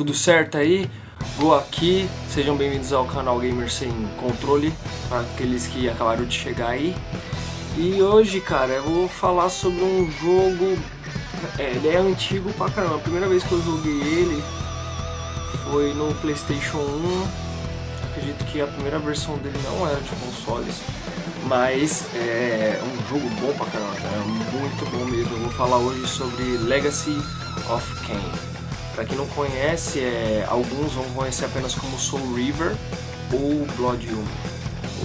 Tudo certo aí? Go aqui, sejam bem-vindos ao canal Gamer Sem Controle, para aqueles que acabaram de chegar aí. E hoje, cara, eu vou falar sobre um jogo, ele é antigo pra caramba. A primeira vez que eu joguei ele foi no PlayStation 1. Acredito que a primeira versão dele não era de consoles, mas é um jogo bom pra caramba, é muito bom mesmo. Eu vou falar hoje sobre Legacy of Kain. Pra quem não conhece, alguns vão conhecer apenas como Soul River ou Blood Human,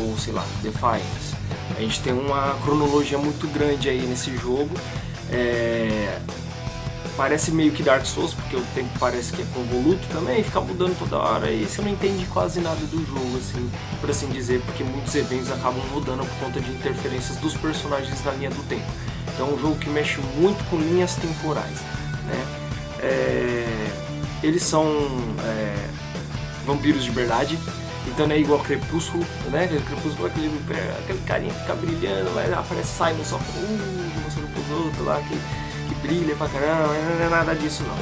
ou sei lá, Defiance. A gente tem uma cronologia muito grande aí nesse jogo. Parece meio que Dark Souls, porque o tempo parece que é convoluto também, fica mudando toda hora e você não entende quase nada do jogo, assim, por assim dizer, porque muitos eventos acabam mudando por conta de interferências dos personagens na linha do tempo. Então é um jogo que mexe muito com linhas temporais, né? Eles são vampiros de verdade, então não é igual Crepúsculo, né? Crepúsculo é aquele carinha que fica brilhando, mas aparece Simon só mostrando pros outros lá que brilha pra caramba, não é nada disso não.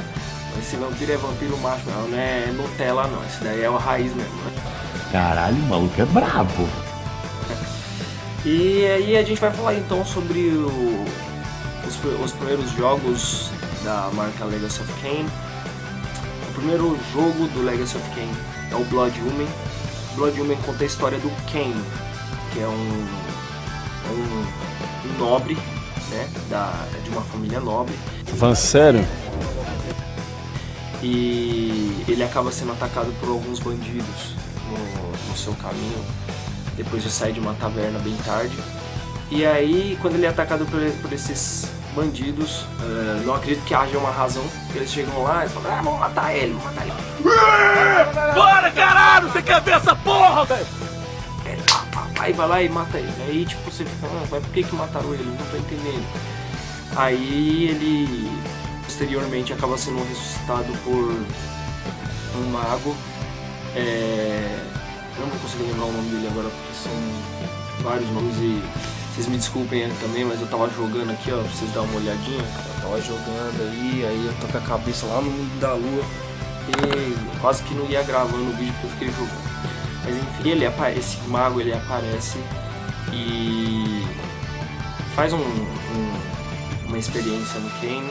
Esse vampiro é vampiro macho, não é Nutella não, esse daí é o raiz mesmo, né? Caralho, o maluco é brabo. E aí a gente vai falar então sobre os primeiros jogos da marca Legacy of Kain. O primeiro jogo do Legacy of Kain é o Blood Human. Blood Human conta a história do Kain, que é um nobre, né, de uma família nobre. Tá falando sério? E ele acaba sendo atacado por alguns bandidos no seu caminho, depois de sair de uma taverna bem tarde. E aí, quando ele é atacado por esses bandidos, não acredito que haja uma razão, que eles chegam lá e falam, vamos matar ele, Bora, caralho! Você quer ver essa porra, velho? Aí vai lá e mata ele. Aí tipo, você fica, mas por que mataram ele? Não tô entendendo. Aí ele posteriormente acaba sendo ressuscitado por um mago. Não vou conseguir lembrar o nome dele agora porque são vários nomes e vocês me desculpem também, mas eu tava jogando aqui, ó, pra vocês darem uma olhadinha. Eu tava jogando aí eu tô com a cabeça lá no mundo da lua e quase que não ia gravando o vídeo porque eu fiquei jogando. Mas enfim, esse mago ele aparece e faz uma experiência no Kain,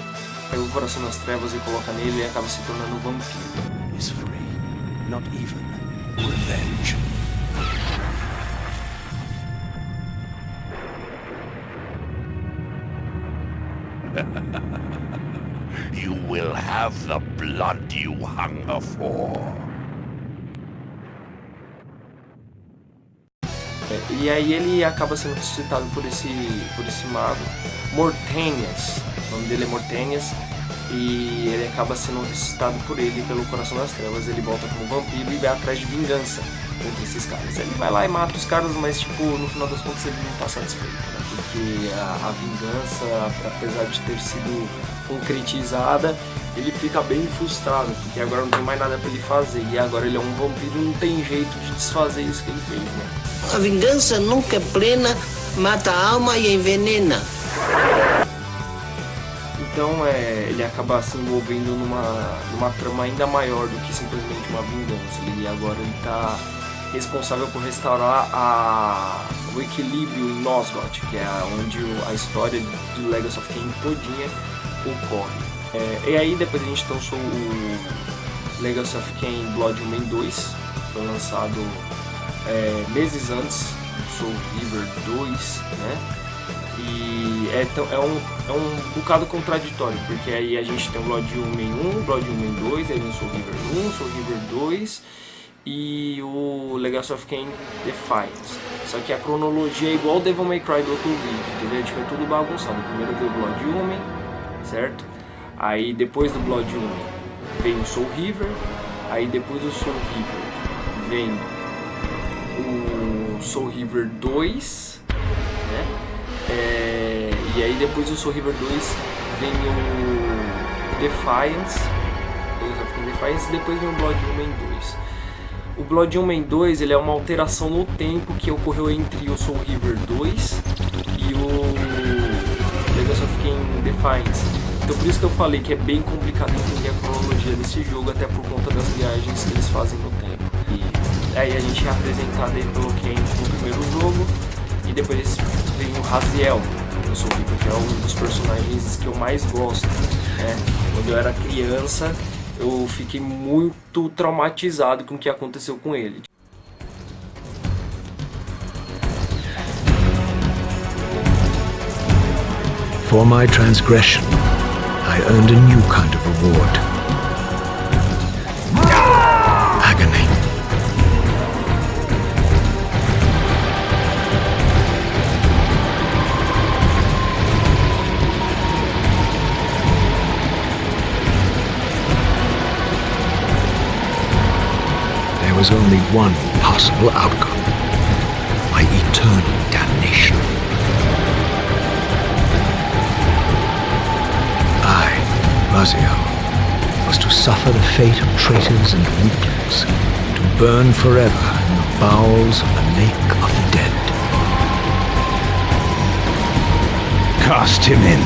pega o coração das trevas e coloca nele e acaba se tornando um vampiro. Is free, not even revenge. You will have the blood you hunger for. E aí ele acaba sendo ressuscitado por esse mago, Mortenias, o nome dele é Mortenias, e ele acaba sendo ressuscitado por ele pelo coração das trevas. Ele volta como vampiro e vai atrás de vingança contra esses caras. Ele vai lá e mata os caras, mas tipo, no final das contas ele não tá satisfeito, né? Porque a vingança, apesar de ter sido concretizada, ele fica bem frustrado, porque agora não tem mais nada pra ele fazer, e agora ele é um vampiro e não tem jeito de desfazer isso que ele fez, né? A vingança nunca é plena, mata a alma e envenena. Então ele acaba se envolvendo numa trama ainda maior do que simplesmente uma vingança. E agora ele está responsável por restaurar o equilíbrio em Nosgoth, que é onde a história de Legacy of Kain todinha ocorre. E aí depois a gente lançou o Legacy of Kain Blood Human 2, foi lançado meses antes do Soul River 2, né? E é um bocado contraditório, porque aí a gente tem o Blood Human 1, Blood Human 2, aí vem o Soul River 1, Soul River 2 e o Legacy of Kain Defiance. Só que a cronologia é igual o Devil May Cry do outro vídeo, entendeu? Tipo, é tudo bagunçado. Primeiro veio o Blood Human, certo? Aí depois do Blood Human vem o Soul River, aí depois do Soul River vem o Soul River 2, né? E aí depois do Soul River 2 vem o Defiance, e depois vem o Blood Human 2. O Blood Human 2 ele é uma alteração no tempo que ocorreu entre o Soul River 2 e o Legacy of Kain Defiance. Então por isso que eu falei que é bem complicado entender a cronologia desse jogo, até por conta das viagens que eles fazem no tempo. E aí a gente é apresentado aí pelo Ken no primeiro jogo, e depois vem o Raziel, que é um dos personagens que eu mais gosto, né? Quando eu era criança, eu fiquei muito traumatizado com o que aconteceu com ele. For my transgression, I earned a new kind of reward. Agony. There was only one possible outcome: my eternal damnation. Raziel was to suffer the fate of traitors and weaklings, to burn forever in the bowels of the lake of the dead. Cast him in.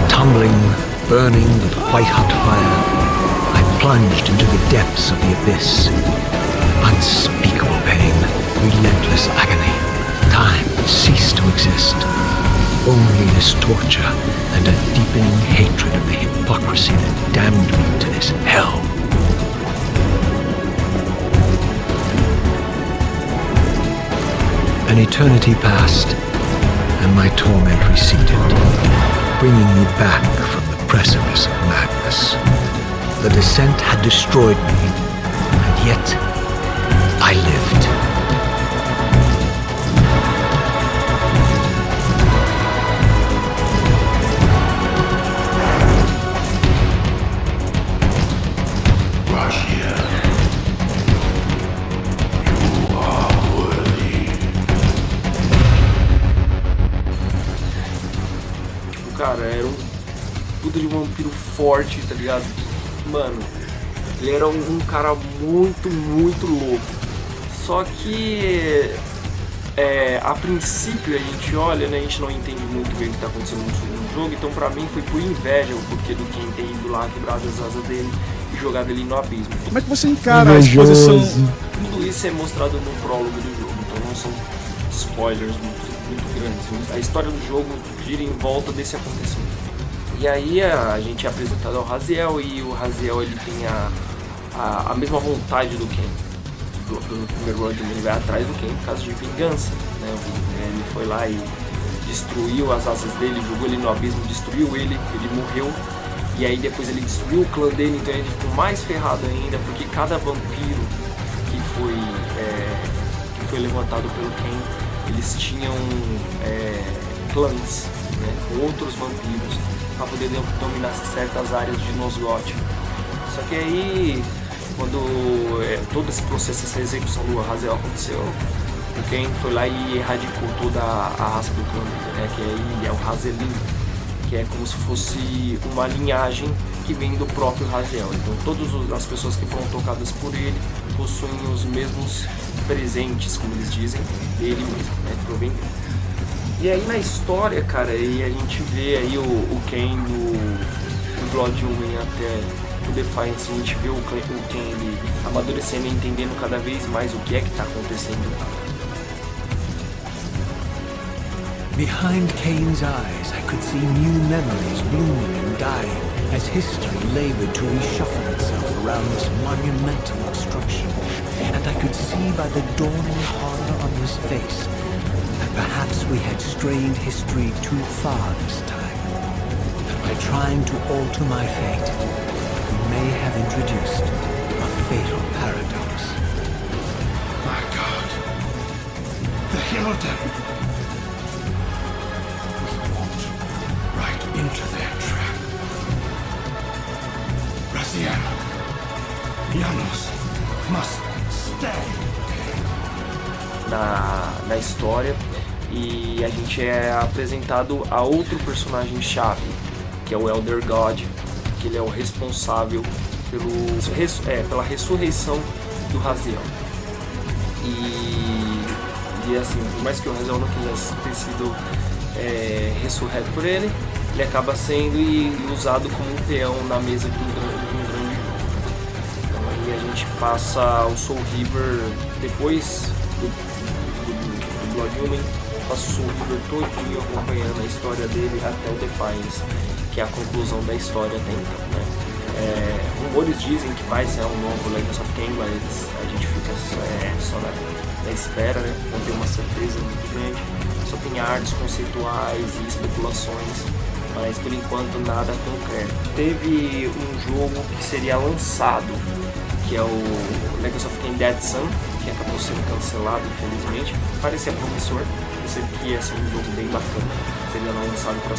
Tumbling, burning with white-hot fire, plunged into the depths of the abyss. Unspeakable pain, relentless agony. Time ceased to exist. Only this torture and a deepening hatred of the hypocrisy that damned me to this hell. An eternity passed, and my torment receded, bringing me back from the precipice of madness. The descent had destroyed me, and yet I lived. Raziel, you are worthy. Tipo, cara, era um puta de vampiro forte, tá ligado? Mano, ele era um cara muito louco. Só que a princípio a gente olha, né, a gente não entende muito bem o que tá acontecendo no jogo. Então pra mim foi por inveja o porquê do Ken ter ido lá, quebrado as asas dele e jogado ele no abismo. Como é que você encara a exposição? Tudo isso é mostrado no prólogo do jogo, então não são spoilers muito grandes. A história do jogo gira em volta desse acontecimento. E aí a gente é apresentado ao Raziel, e o Raziel ele tem a mesma vontade do Ken. Do primeiro Blood, ele vai atrás do Ken por causa de vingança, né? Ele foi lá e destruiu as asas dele, jogou ele no abismo, destruiu ele morreu. E aí depois ele destruiu o clã dele, então ele ficou mais ferrado ainda, porque cada vampiro que foi levantado pelo Ken, eles tinham clãs, né, com outros vampiros, para poder dominar certas áreas de Nosgoth. Só que aí, quando todo esse processo, essa execução do Raziel aconteceu, o Ken foi lá e erradicou toda a raça do clã, né, que aí é o Razelin, que é como se fosse uma linhagem que vem do próprio Raziel. Então todas as pessoas que foram tocadas por ele possuem os mesmos presentes, como eles dizem, dele mesmo, né, que provém dele. E aí na história, cara, aí a gente vê aí o Ken do Bloodhuman até o Defiance, a gente vê o Ken ele amadurecendo e entendendo cada vez mais o que é que tá acontecendo. Behind Cain's eyes, I could see new memories blooming and dying as history labored to reshuffle itself around this monumental obstruction. And I could see by the dawning horror on his face that perhaps we had strained history too far this time. That by trying to alter my fate, we may have introduced a fatal paradox. My God. The Hilda. Right into their trap. Raziel, Janos must stay na história, e a gente é apresentado a outro personagem chave, que é o Elder God, que ele é o responsável pela ressurreição do Raziel. E assim, por mais que o Raziel não quisesse ter sido ressurreto por ele acaba sendo usado como um peão na mesa de um grande jogo. Então aí a gente passa o Soul River depois do Blood Human, passa o Soul River todinho acompanhando a história dele até o Defiance, que é a conclusão da história até então, né? Rumores dizem que vai ser um novo Legacy of Kain, mas a gente fica só na espera, né? Não tem uma certeza muito grande, só tem artes conceituais e especulações, mas por enquanto nada concreto. Teve um jogo que seria lançado, que é o Legacy of Kain Dead Sun, que acabou sendo cancelado, infelizmente. Parecia promissor, pensei que ia ser um jogo bem bacana, seria lançado para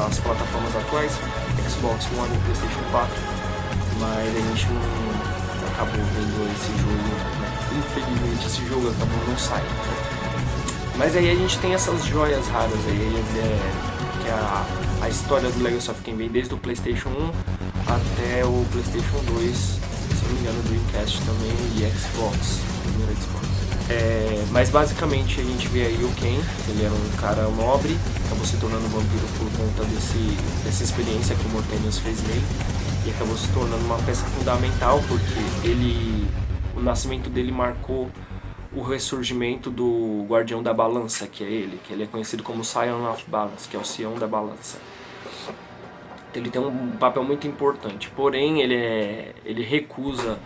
as plataformas atuais, Xbox One e PlayStation 4, mas a gente não acabou vendo esse jogo, né? Infelizmente esse jogo acabou não saindo, né? Mas aí a gente tem essas joias raras aí, que a história do Legacy of Kain vem desde o PlayStation 1 até o PlayStation 2, se não me engano, Dreamcast também e Xbox, primeiro Xbox. Mas basicamente a gente vê aí o Kain, ele era um cara nobre, acabou se tornando vampiro por conta dessa experiência que o Mortanius fez nele, e acabou se tornando uma peça fundamental porque o nascimento dele marcou o ressurgimento do Guardião da Balança, que ele é conhecido como Scion of Balance, que é o Sião da Balança. Ele tem um papel muito importante, porém ele recusa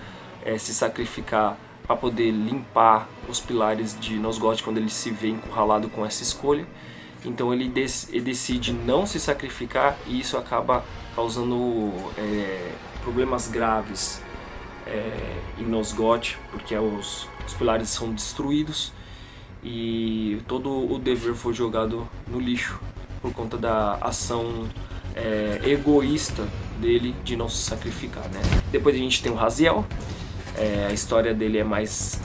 se sacrificar para poder limpar os pilares de Nosgoth quando ele se vê encurralado com essa escolha. Então ele decide não se sacrificar, e isso acaba causando problemas graves em Nosgoth, porque os pilares são destruídos e todo o dever foi jogado no lixo por conta da ação egoísta dele de não se sacrificar, né? Depois a gente tem o Raziel. A história dele é mais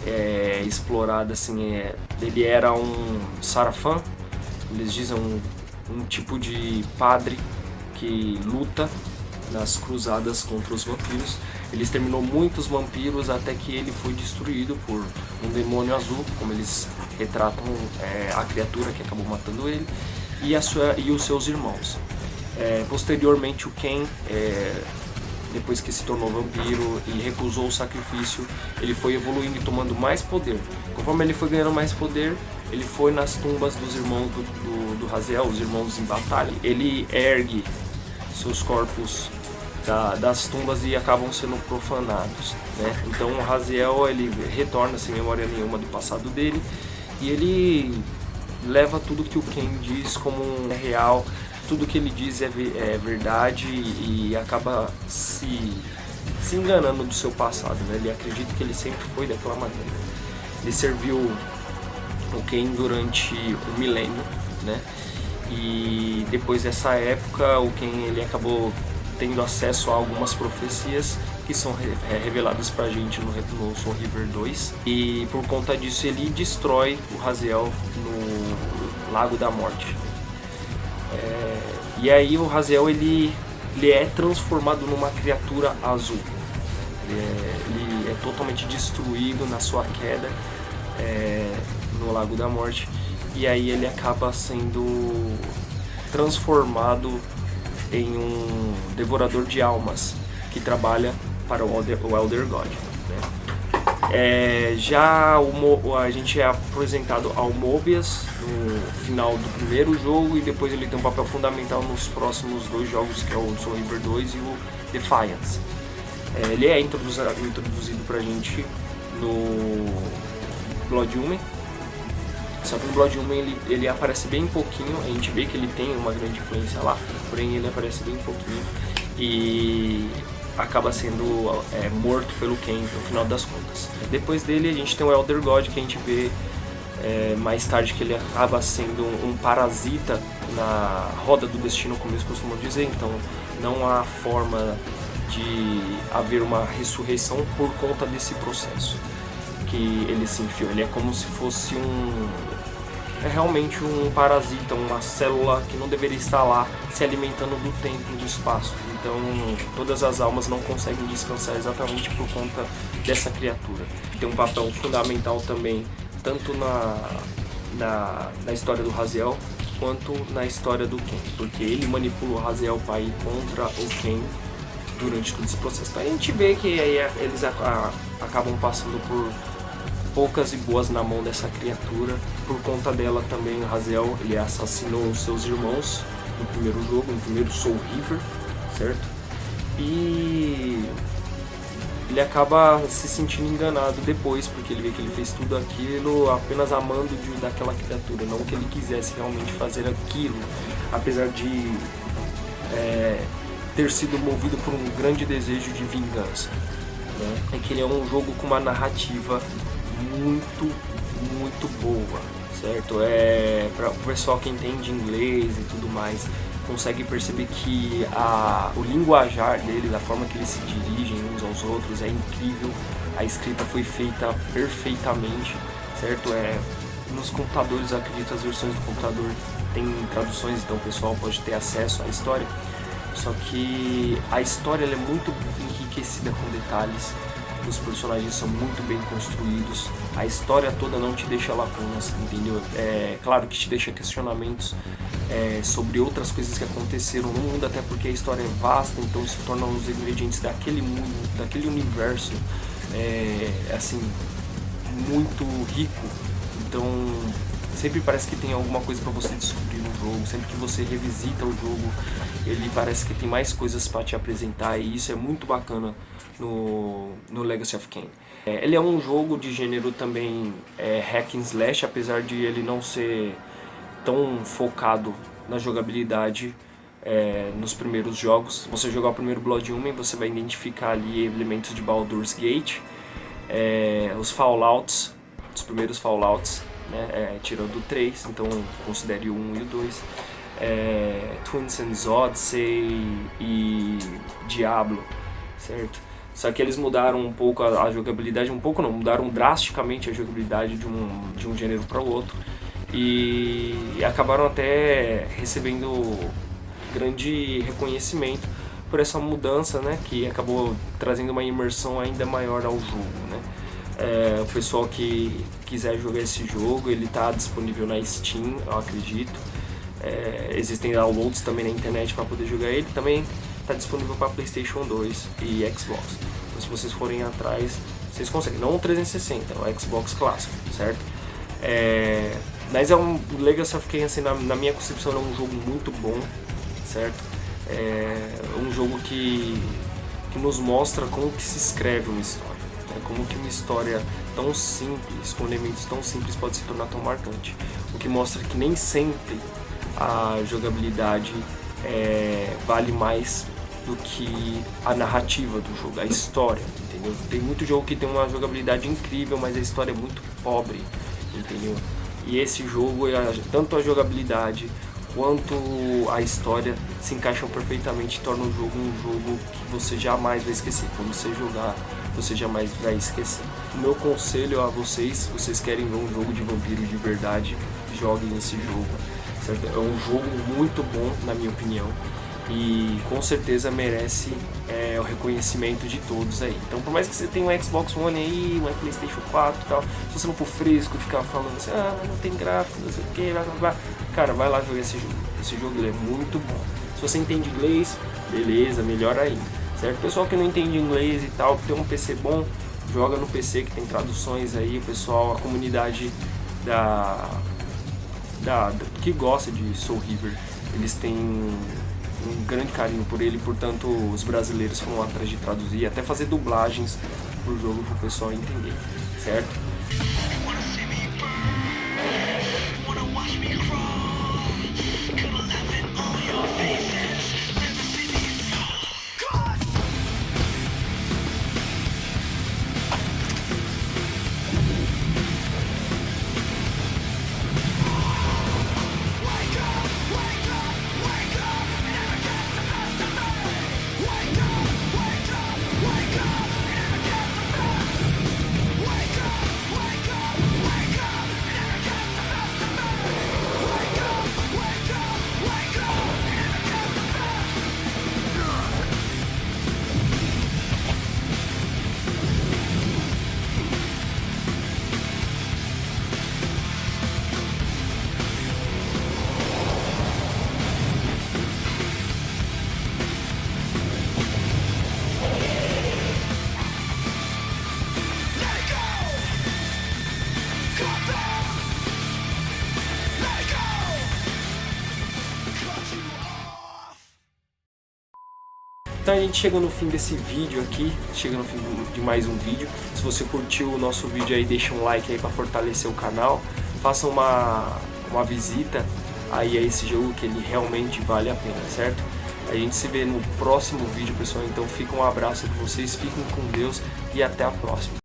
explorada, assim, ele era um Sarafan, eles dizem um tipo de padre que luta nas cruzadas contra os vampiros. Ele exterminou muitos vampiros até que ele foi destruído por um demônio azul, como eles retratam a criatura que acabou matando ele, e os seus irmãos. Posteriormente o Kain, depois que se tornou vampiro e recusou o sacrifício, ele foi evoluindo e tomando mais poder. Conforme ele foi ganhando mais poder, ele foi nas tumbas dos irmãos do Raziel, os irmãos em batalha. Ele ergue seus corpos das tumbas e acabam sendo profanados, né? Então o Raziel, ele retorna sem memória nenhuma do passado dele, e ele leva tudo que o Kain diz como real. Tudo que ele diz é verdade, e acaba se enganando do seu passado, né? Ele acredita que ele sempre foi daquela maneira. Ele serviu o Kain durante um milênio, né? E depois dessa época o Kain, ele acabou tendo acesso a algumas profecias que são reveladas pra gente no Soul River 2, e por conta disso ele destrói o Raziel no Lago da Morte. E aí o Raziel ele é transformado numa criatura azul. Ele é totalmente destruído na sua queda no Lago da Morte, e aí ele acaba sendo transformado em um devorador de almas que trabalha para o Elder God, né? A gente é apresentado ao Mobius no final do primeiro jogo, e depois ele tem um papel fundamental nos próximos dois jogos, que é o Soul River 2 e o Defiance. Ele é introduzido pra gente no Blood Human, só que no Blood Human ele aparece bem pouquinho. A gente vê que ele tem uma grande influência lá, porém ele aparece bem pouquinho e acaba sendo morto pelo Kain no final das contas. Depois dele a gente tem o Elder God, que a gente vê mais tarde que ele acaba sendo um parasita na roda do destino, como eles costumam dizer. Então não há forma de haver uma ressurreição por conta desse processo que ele se enfiou. Ele é como se fosse é realmente um parasita, uma célula que não deveria estar lá se alimentando do tempo e do espaço. Então todas as almas não conseguem descansar exatamente por conta dessa criatura. Tem um papel fundamental também, tanto na história do Raziel, quanto na história do Ken, porque ele manipula o Raziel para ir contra o Ken durante todo esse processo. Então a gente vê que aí eles acabam passando por poucas e boas na mão dessa criatura. Por conta dela também, o Raziel, ele assassinou os seus irmãos no primeiro jogo, no primeiro Soul River, certo? E ele acaba se sentindo enganado depois, porque ele vê que ele fez tudo aquilo apenas amando daquela criatura, não que ele quisesse realmente fazer aquilo, apesar de ter sido movido por um grande desejo de vingança, né? É que ele é um jogo com uma narrativa muito boa, certo? Para o pessoal que entende inglês e tudo mais, consegue perceber que o linguajar deles, a forma que eles se dirigem uns aos outros é incrível. A escrita foi feita perfeitamente, certo? Nos computadores, acredito, as versões do computador tem traduções, então o pessoal pode ter acesso à história. Só que a história ela é muito enriquecida com detalhes, os personagens são muito bem construídos, a história toda não te deixa lacunas, entendeu? Claro que te deixa questionamentos sobre outras coisas que aconteceram no mundo, até porque a história é vasta, então isso torna os ingredientes daquele mundo, daquele universo, assim, muito rico. Então sempre parece que tem alguma coisa para você descobrir no jogo, sempre que você revisita o jogo, ele parece que tem mais coisas para te apresentar, e isso é muito bacana no Legacy of Kain. Ele é um jogo de gênero também hack and slash, apesar de ele não ser tão focado na jogabilidade nos primeiros jogos. Se você jogar o primeiro Blood Human, você vai identificar ali elementos de Baldur's Gate, os Fallouts, os primeiros Fallouts, né, tirando o 3, então considere o 1 e o 2, Twin Suns Odyssey e Diablo, certo? Só que eles mudaram um pouco a jogabilidade, mudaram drasticamente a jogabilidade de um gênero para o outro, e acabaram até recebendo grande reconhecimento por essa mudança, né, que acabou trazendo uma imersão ainda maior ao jogo, né? O pessoal que quiser jogar esse jogo, ele está disponível na Steam, eu acredito. Existem downloads também na internet para poder jogar ele. Também está disponível para PlayStation 2 e Xbox. Então, se vocês forem atrás, vocês conseguem. Não o 360, é o Xbox clássico, certo? Mas o Legacy of Kain, assim, na minha concepção, é um jogo muito bom, certo? Um jogo que nos mostra como que se escreve uma história. Como que uma história tão simples, com elementos tão simples, pode se tornar tão marcante. O que mostra que nem sempre a jogabilidade vale mais do que a narrativa do jogo, a história, entendeu? Tem muito jogo que tem uma jogabilidade incrível, mas a história é muito pobre, entendeu? E esse jogo, tanto a jogabilidade quanto a história se encaixam perfeitamente e tornam o jogo um jogo que você jamais vai esquecer. Quando você jogar, você jamais vai esquecer. O meu conselho a vocês, se vocês querem ver um jogo de vampiro de verdade, joguem esse jogo, certo? É um jogo muito bom, na minha opinião, e com certeza merece o reconhecimento de todos aí. Então, por mais que você tenha um Xbox One aí, um PlayStation 4 e tal, se você não for fresco e ficar falando assim, não tem gráfico, não sei o que, cara, vai lá jogar esse jogo. Esse jogo ele é muito bom. Se você entende inglês, beleza, melhor ainda, certo? O pessoal que não entende inglês e tal, que tem um PC bom, joga no PC que tem traduções aí, o pessoal, a comunidade que gosta de Soul River, eles têm um grande carinho por ele, portanto os brasileiros foram atrás de traduzir, até fazer dublagens pro jogo pro pessoal entender, certo? Então a gente chega no fim desse vídeo aqui, chega no fim de mais um vídeo. Se você curtiu o nosso vídeo aí, deixa um like aí para fortalecer o canal. Faça uma visita aí a esse jogo, que ele realmente vale a pena, certo? A gente se vê no próximo vídeo, pessoal. Então fica um abraço para vocês, fiquem com Deus e até a próxima.